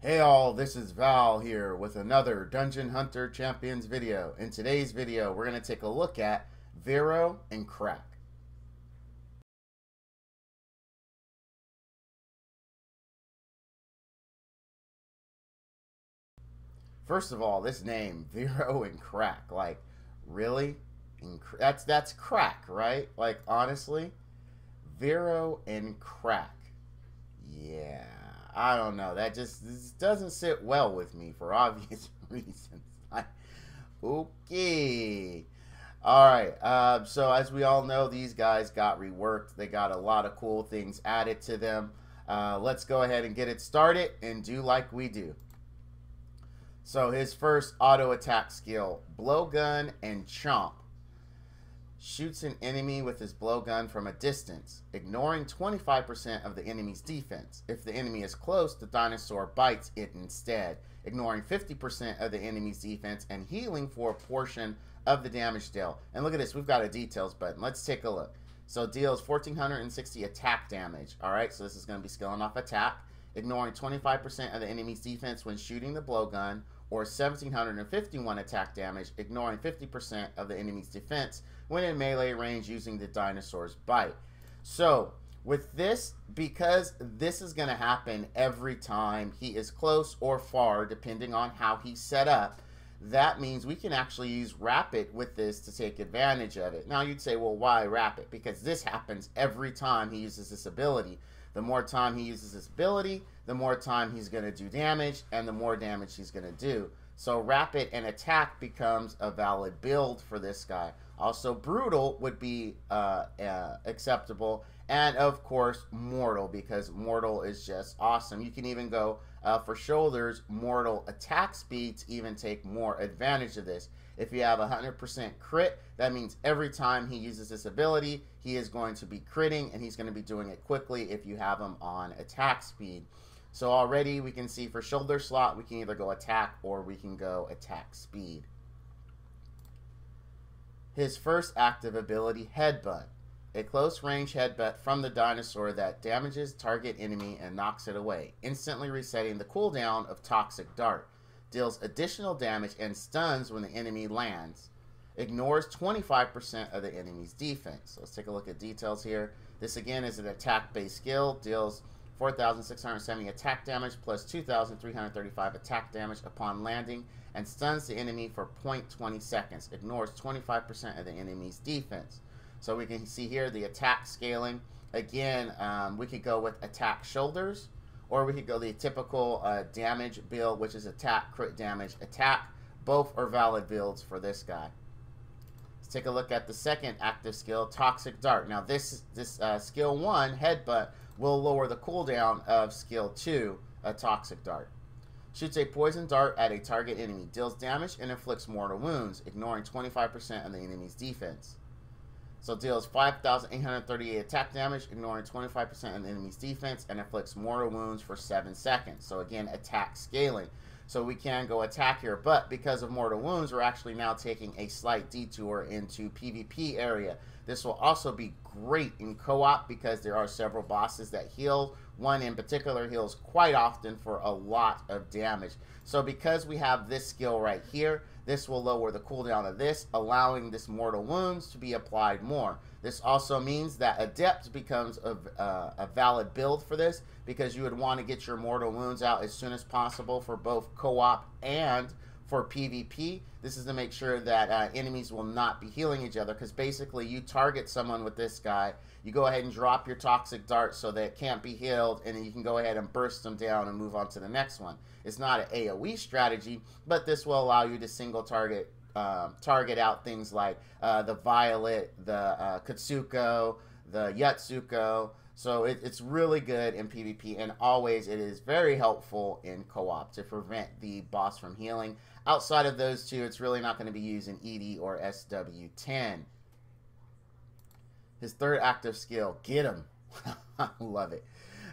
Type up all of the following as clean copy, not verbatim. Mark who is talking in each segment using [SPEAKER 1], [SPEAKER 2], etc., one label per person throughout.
[SPEAKER 1] Hey all, this is Val here with another Dungeon Hunter Champions video. In today's video, we're going to take a look at Viro Kraakk. First of all, this name, Viro Kraakk, like, really? That's crack, right? Like, honestly, Viro Kraakk. Yeah, I don't know. This doesn't sit well with me for obvious reasons. Okay. All right. So as we all know, these guys got reworked. They got a lot of cool things added to them. Let's go ahead and get it started and do like we do. So his first auto attack skill, blowgun and chomp. Shoots an enemy with his blowgun from a distance, ignoring 25% of the enemy's defense. If the enemy is close, the dinosaur bites it instead, ignoring 50% of the enemy's defense and healing for a portion of the damage dealt. And look at this, we've got a details button. Let's take a look. So it deals 1460 attack damage. Alright, so this is going to be scaling off attack, ignoring 25% of the enemy's defense when shooting the blowgun, or 1751 attack damage, ignoring 50% of the enemy's defense when in melee range using the dinosaur's bite. So with this, because this is going to happen every time he is close or far, depending on how he's set up, that means we can actually use rapid with this to take advantage of it. Now you'd say, well, why rapid? Because this happens every time he uses this ability. The more time he uses this ability, the more time he's going to do damage, and the more damage he's going to do. So rapid and attack becomes a valid build for this guy. Also, brutal would be acceptable, and of course mortal, because mortal is just awesome. You can even go for shoulders, mortal attack speed to even take more advantage of this. If you have 100% crit, that means every time he uses this ability, he is going to be critting, and he's going to be doing it quickly if you have him on attack speed. So already we can see for shoulder slot, we can either go attack or we can go attack speed. His first active ability, Headbutt. A close range headbutt from the dinosaur that damages target enemy and knocks it away, instantly resetting the cooldown of Toxic Dart. Deals additional damage and stuns when the enemy lands. Ignores 25% of the enemy's defense. So let's take a look at details here. This again is an attack-based skill. Deals 4,670 attack damage plus 2,335 attack damage upon landing and stuns the enemy for 0.20 seconds. Ignores 25% of the enemy's defense. So we can see here the attack scaling. Again, we could go with attack shoulders, or we could go the typical damage build, which is attack, crit damage, attack. Both are valid builds for this guy. Let's take a look at the second active skill, Toxic Dart. Now this skill 1, Headbutt, will lower the cooldown of skill 2, a Toxic Dart. Shoots a poison dart at a target enemy. Deals damage and inflicts mortal wounds, ignoring 25% of the enemy's defense. So deals 5,838 attack damage, ignoring 25% of the enemy's defense, and inflicts mortal wounds for 7 seconds. So again, attack scaling. So we can go attack here, but because of mortal wounds, we're actually now taking a slight detour into PvP area. This will also be great in co-op because there are several bosses that heal. One in particular heals quite often for a lot of damage. So because we have this skill right here, this will lower the cooldown of this, allowing this mortal wounds to be applied more. This also means that Adept becomes a valid build for this, because you would want to get your mortal wounds out as soon as possible for both co-op and for PvP. This is to make sure that enemies will not be healing each other, because basically you target someone with this guy, you go ahead and drop your Toxic Dart so that it can't be healed, and then you can go ahead and burst them down and move on to the next one. It's not an AoE strategy, but this will allow you to single target out things like the Violet, the Katsuko, the Yatsuko. So it's really good in PvP, and always it is very helpful in co-op to prevent the boss from healing. Outside of those two, it's really not going to be used in ED or SW10. His third active skill, Get Him. I love it.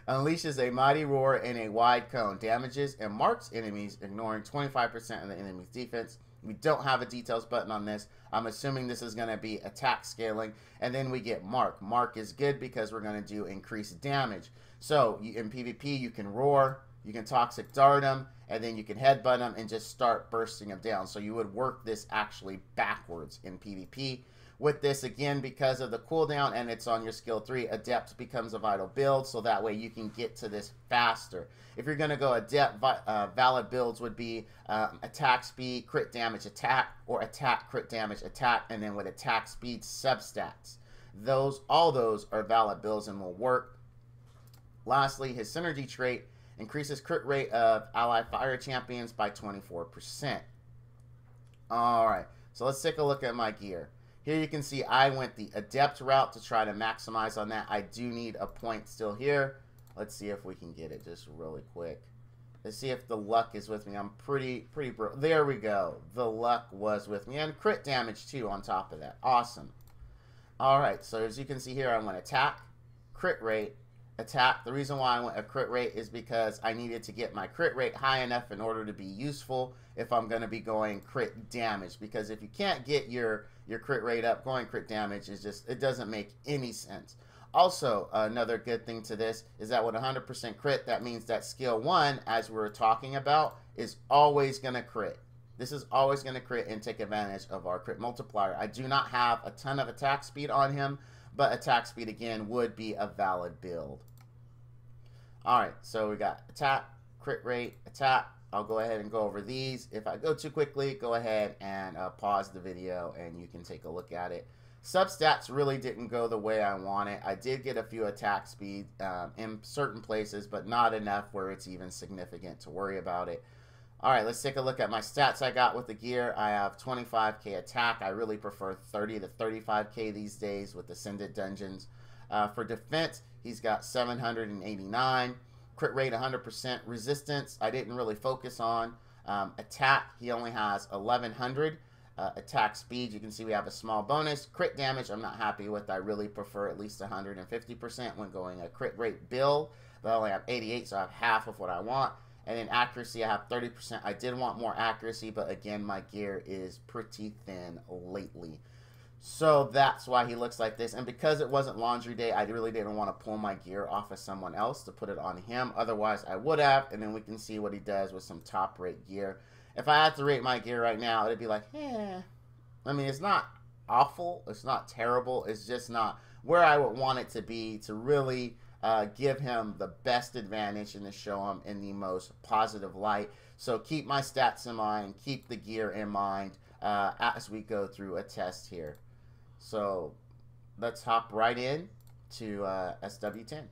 [SPEAKER 1] Unleashes a mighty roar and a wide cone. Damages and marks enemies, ignoring 25% of the enemy's defense. We don't have a details button on this. I'm assuming this is going to be attack scaling. And then we get mark. Mark is good because we're going to do increased damage. So in PvP, you can roar, You can toxic dart him, and then you can headbutt him and just start bursting him down. So you would work this actually backwards in PvP. With this, again, because of the cooldown and it's on your skill 3, Adept becomes a vital build, so that way you can get to this faster. If you're going to go Adept, valid builds would be attack speed, crit damage, attack, or attack, crit damage, attack, and then with attack speed, substats. All those are valid builds and will work. Lastly, his synergy trait increases crit rate of ally fire champions by 24%. Alright, so let's take a look at my gear. Here you can see I went the Adept route to try to maximize on that. I do need a point still here. Let's see if we can get it just really quick. Let's see if the luck is with me. I'm pretty broke. There we go. The luck was with me. And crit damage too on top of that. Awesome. Alright, so as you can see here, I went attack, crit rate, attack. The reason why I went a crit rate is because I needed to get my crit rate high enough in order to be useful if I'm going to be going crit damage. Because if you can't get your crit rate up, going crit damage is just, it doesn't make any sense. Also, another good thing to this is that with 100% crit, that means that skill 1, as we were talking about, is always going to crit. This is always going to crit and take advantage of our crit multiplier. I do not have a ton of attack speed on him, but attack speed, again, would be a valid build. Alright, so we got attack, crit rate, attack. I'll go ahead and go over these. If I go too quickly, go ahead and pause the video and you can take a look at it. Substats really didn't go the way I wanted. I did get a few attack speed in certain places, but not enough where it's even significant to worry about it. Alright, let's take a look at my stats I got with the gear. I have 25k attack. I really prefer 30 to 35k these days with Ascended Dungeons. For defense, he's got 789. Crit rate 100%. Resistance, I didn't really focus on. Attack, he only has 1100. Attack speed, you can see we have a small bonus. Crit damage, I'm not happy with. I really prefer at least 150% when going a crit rate build. But I only have 88, so I have half of what I want. And then accuracy, I have 30%. I did want more accuracy, but again, my gear is pretty thin lately. So that's why he looks like this. And because it wasn't laundry day, I really didn't want to pull my gear off of someone else to put it on him. Otherwise, I would have. And then we can see what he does with some top rate gear. If I had to rate my gear right now, it'd be like, I mean, it's not awful. It's not terrible. It's just not where I would want it to be to really give him the best advantage and to show him in the most positive light. So keep my stats in mind. Keep the gear in mind as we go through a test here. So let's hop right in to SW10.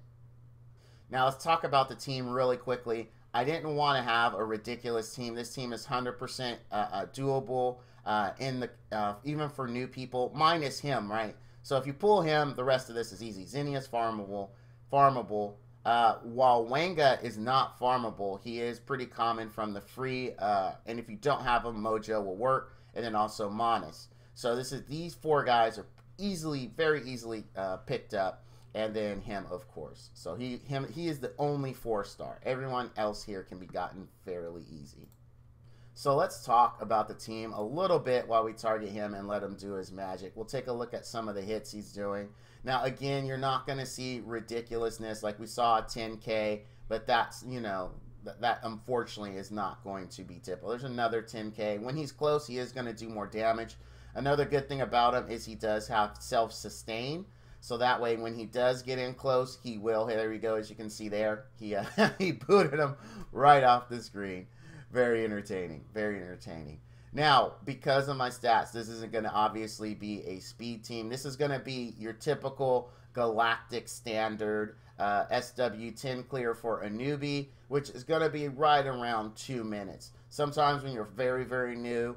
[SPEAKER 1] Now let's talk about the team really quickly. I didn't want to have a ridiculous team. This team is 100% doable even for new people, minus him, right? So if you pull him, the rest of this is easy. Zinnia's farmable. While Wanga is not farmable, he is pretty common from the free, and if you don't have him, Mojo will work, and then also Manus. So these four guys are very easily picked up, and then him, of course. So he is the only 4-star. Everyone else here can be gotten fairly easy. So let's talk about the team a little bit while we target him and let him do his magic. We'll take a look at some of the hits he's doing. Now, again, you're not going to see ridiculousness like we saw at 10K, but that's, you know, that unfortunately is not going to be typical. There's another 10K. When he's close, he is going to do more damage. Another good thing about him is he does have self-sustain. So that way, when he does get in close, he will. Hey, there we go. As you can see there, he booted him right off the screen. Very entertaining. Very entertaining. Now, because of my stats, this isn't going to obviously be a speed team. This is going to be your typical galactic standard SW10 clear for a newbie, which is going to be right around 2 minutes. Sometimes when you're very, very new,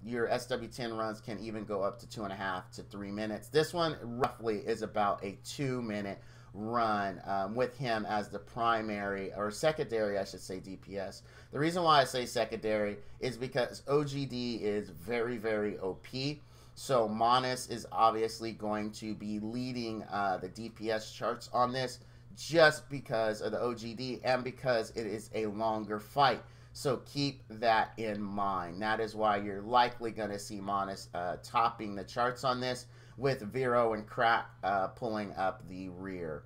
[SPEAKER 1] your SW10 runs can even go up to 2.5 to 3 minutes. This one roughly is about a 2-minute run with him as the primary, or secondary, I should say, DPS. The reason why I say secondary is because OGD is very, very OP. So Manus is obviously going to be leading the DPS charts on this just because of the OGD and because it is a longer fight. So keep that in mind. That is why you're likely going to see Manus topping the charts on this, with Viro and Kraakk pulling up the rear.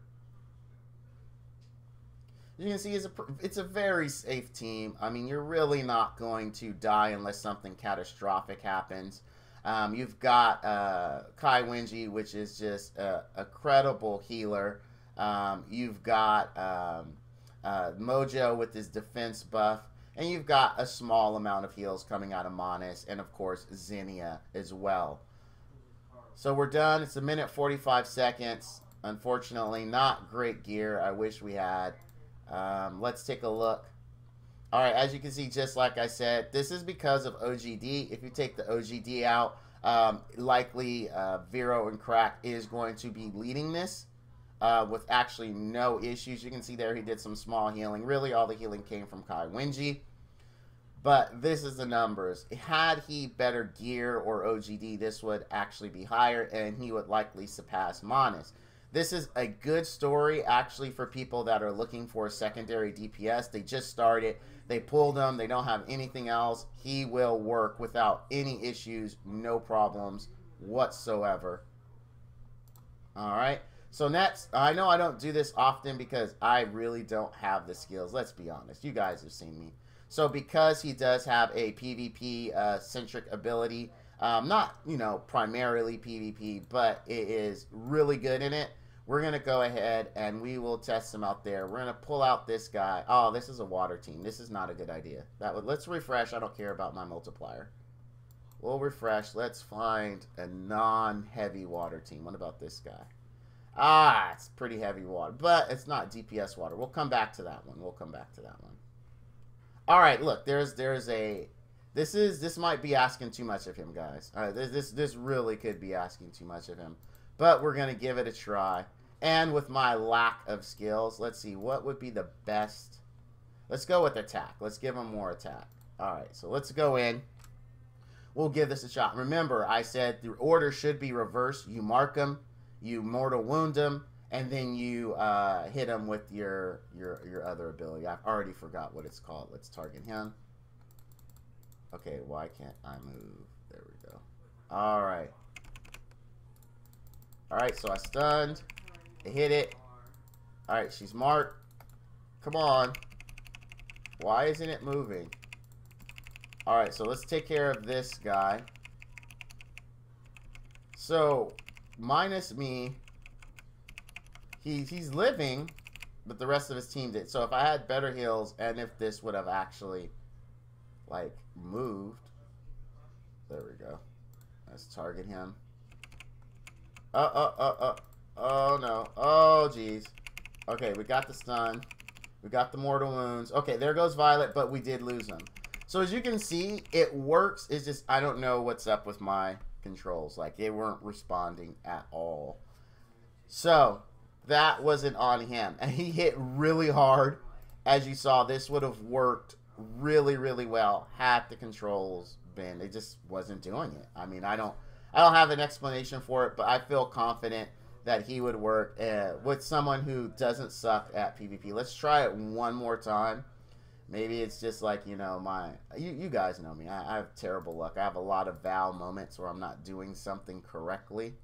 [SPEAKER 1] You can see it's a very safe team. I mean, you're really not going to die unless something catastrophic happens. You've got Kai Wenji, which is just a credible healer. You've got Mojo with his defense buff. And you've got a small amount of heals coming out of Manas. And, of course, Xenia as well. So we're done. It's 1 minute 45 seconds. Unfortunately, not great gear. I wish we had. Let's take a look. All right, as you can see, just like I said, this is because of OGD. If you take the OGD out, likely Viro and Kraakk is going to be leading this with actually no issues. You can see there he did some small healing. Really, all the healing came from Kai Wenji. But this is the numbers. Had he better gear or OGD, this would actually be higher, and he would likely surpass Manas. This is a good story, actually, for people that are looking for a secondary DPS. They just started. They pulled him. They don't have anything else. He will work without any issues, no problems whatsoever. All right. So next, I know I don't do this often because I really don't have the skills. Let's be honest. You guys have seen me. So because he does have a PvP-centric ability, not, you know, primarily PvP, but it is really good in it, we're going to go ahead and we will test him out there. We're going to pull out this guy. Oh, this is a water team. This is not a good idea. Let's refresh. I don't care about my multiplier. We'll refresh. Let's find a non-heavy water team. What about this guy? Ah, it's pretty heavy water, but it's not DPS water. We'll come back to that one. We'll come back to that one. All right, look, there's a this might be asking too much of him, guys. All right, this really could be asking too much of him, but we're gonna give it a try. And with my lack of skills, let's see what would be the best. Let's go with attack. Let's give him more attack. All right, so let's go in. We'll give this a shot. Remember, I said the order should be reversed. You mark him, you mortal wound him, and then you hit him with your other ability. I've already forgot what it's called. Let's target him. Okay, why can't I move? There we go. All right. All right, so I stunned. I hit it. All right, she's marked. Come on. Why isn't it moving? All right, so let's take care of this guy. So, minus me, he's living, but the rest of his team did. So if I had better heals, and if this would have actually, like, moved. There we go. Let's target him. Oh, no. Oh, jeez. Okay, we got the stun. We got the mortal wounds. Okay, there goes Violet, but we did lose him. So as you can see, it works. It's just, I don't know what's up with my controls. Like, they weren't responding at all. So, that wasn't on him. And he hit really hard. As you saw, this would have worked really, really well had the controls been. It just wasn't doing it. I mean, I don't have an explanation for it, but I feel confident that he would work with someone who doesn't suck at PvP. Let's try it one more time. Maybe it's just like, you know, you guys know me. I have terrible luck. I have a lot of Val moments where I'm not doing something correctly.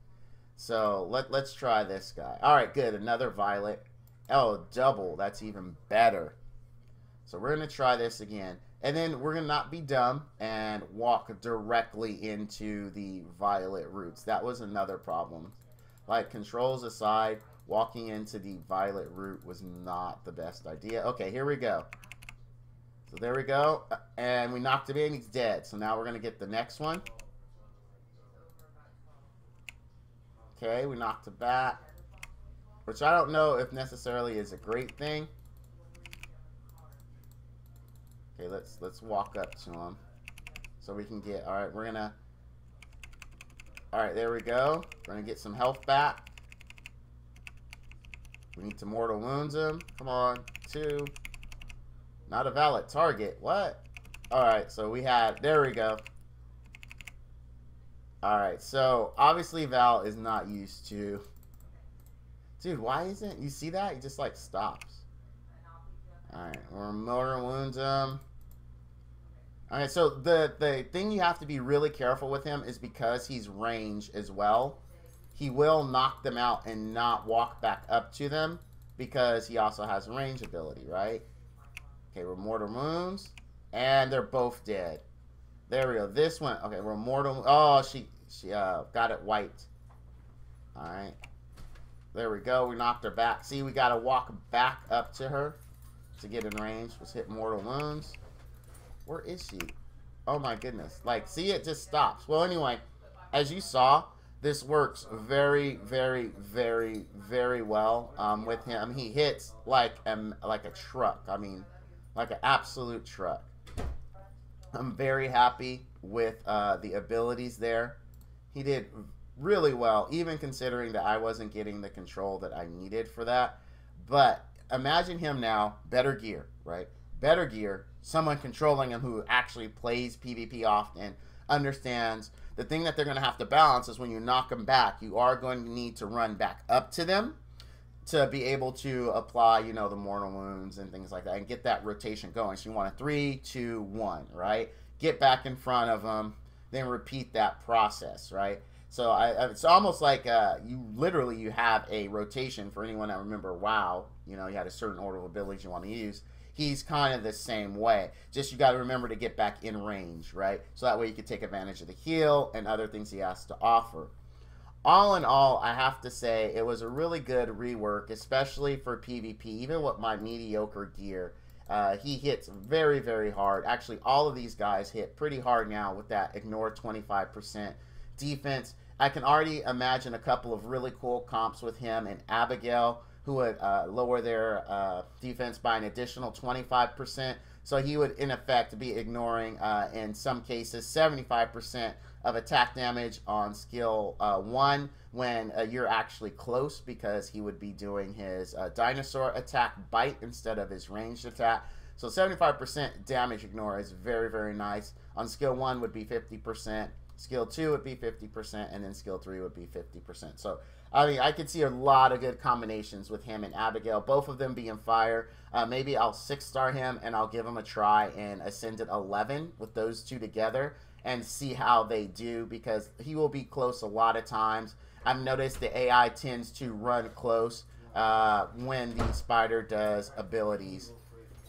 [SPEAKER 1] So let's try this guy. All right, good. Another Violet. Oh, double. That's even better. So we're going to try this again. And then we're going to not be dumb and walk directly into the Violet roots. That was another problem. Like, controls aside, walking into the Violet root was not the best idea. Okay, here we go. So there we go. And we knocked him in. He's dead. So now we're going to get the next one. Okay, we knocked him back. Which I don't know if necessarily is a great thing. Okay, let's walk up to him. So we can get... Alright, we're going to... Alright, there we go. We're going to get some health back. We need to mortal wounds him. Come on. 2... Not a valid target. What? Alright, so we had... There we go. Alright, so obviously Val is not used to... Dude, why isn't... You see that? He just, like, stops. Alright, we're mortal wounds him. Alright, so the thing you have to be really careful with him is because he's range as well. He will knock them out and not walk back up to them. because he also has a range ability, right? Okay, we're mortal wounds, and they're both dead. There we go. This one, okay, we're mortal. Oh, she got it wiped. All right, there we go. We knocked her back. See, we got to walk back up to her to get in range. Let's hit mortal wounds. Where is she? Oh my goodness. Like, see, it just stops. Well, anyway, as you saw, this works very, very, very, very well with him. He hits like a truck. I mean, like an absolute truck. I'm very happy with the abilities there. He did really well, even considering that I wasn't getting the control that I needed for that. But imagine him now, better gear, right? Better gear, someone controlling him who actually plays PvP often, understands the thing that they're going to have to balance is when you knock them back, you are going to need to run back up to them to be able to apply, you know, the mortal wounds and things like that and get that rotation going. So you want a 3, 2, 1, right? Get back in front of them, then repeat that process, right? So it's almost like you have a rotation. For anyone that remember WoW, you know, you had a certain order of abilities you want to use. He's kind of the same way. Just you got to remember to get back in range, right? So that way you can take advantage of the heal and other things he has to offer. All in all, I have to say it was a really good rework, especially for PvP. Even with my mediocre gear, he hits very, very hard. Actually, all of these guys hit pretty hard now with that ignore 25% defense. I can already imagine a couple of really cool comps with him and Abigail, who would lower their defense by an additional 25%. So he would, in effect, be ignoring, in some cases, 75% of attack damage on skill 1 when you're actually close, because he would be doing his dinosaur attack bite instead of his ranged attack. So 75% damage ignore is very, very nice. On skill 1 would be 50%. Skill 2 would be 50%, and then skill 3 would be 50%. So, I mean, I could see a lot of good combinations with him and Abigail, both of them being fire. Maybe I'll 6-star him, and I'll give him a try in Ascended 11 with those two together and see how they do, because he will be close a lot of times. I've noticed the AI tends to run close when the spider does abilities.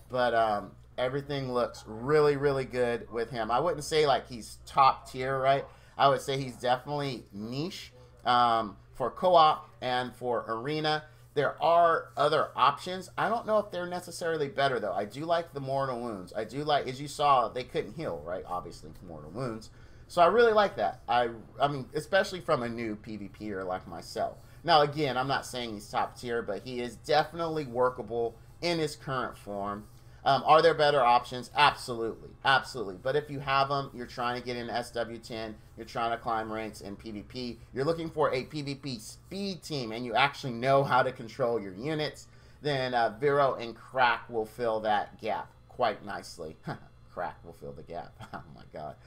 [SPEAKER 1] But everything looks really, really good with him. I wouldn't say like he's top tier, right? I would say he's definitely niche for co-op and for arena. There are other options. I don't know if they're necessarily better, though. I do like the mortal wounds. I do like, as you saw, they couldn't heal, right? Obviously, mortal wounds. So I really like that. I mean, especially from a new PvPer like myself. Now, again, I'm not saying he's top tier, but he is definitely workable in his current form. Are there better options? Absolutely. Absolutely. But if you have them, you're trying to get in SW10, you're trying to climb ranks in PvP, you're looking for a PvP speed team, and you actually know how to control your units, then Viro and Kraakk will fill that gap quite nicely. Kraakk will fill the gap. Oh, my God.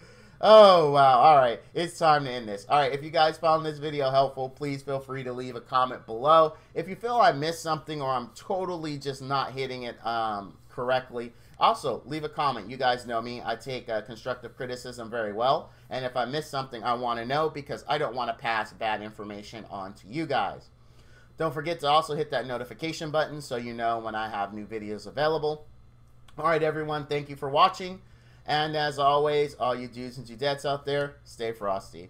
[SPEAKER 1] Oh, wow. All right. It's time to end this. All right. If you guys found this video helpful, please feel free to leave a comment below. If you feel I missed something or I'm totally just not hitting it correctly, also leave a comment. You guys know me. I take constructive criticism very well. And if I miss something, I want to know, because I don't want to pass bad information on to you guys. Don't forget to also hit that notification button so you know when I have new videos available. All right, everyone. Thank you for watching. And as always, all you dudes and dudettes out there, stay frosty.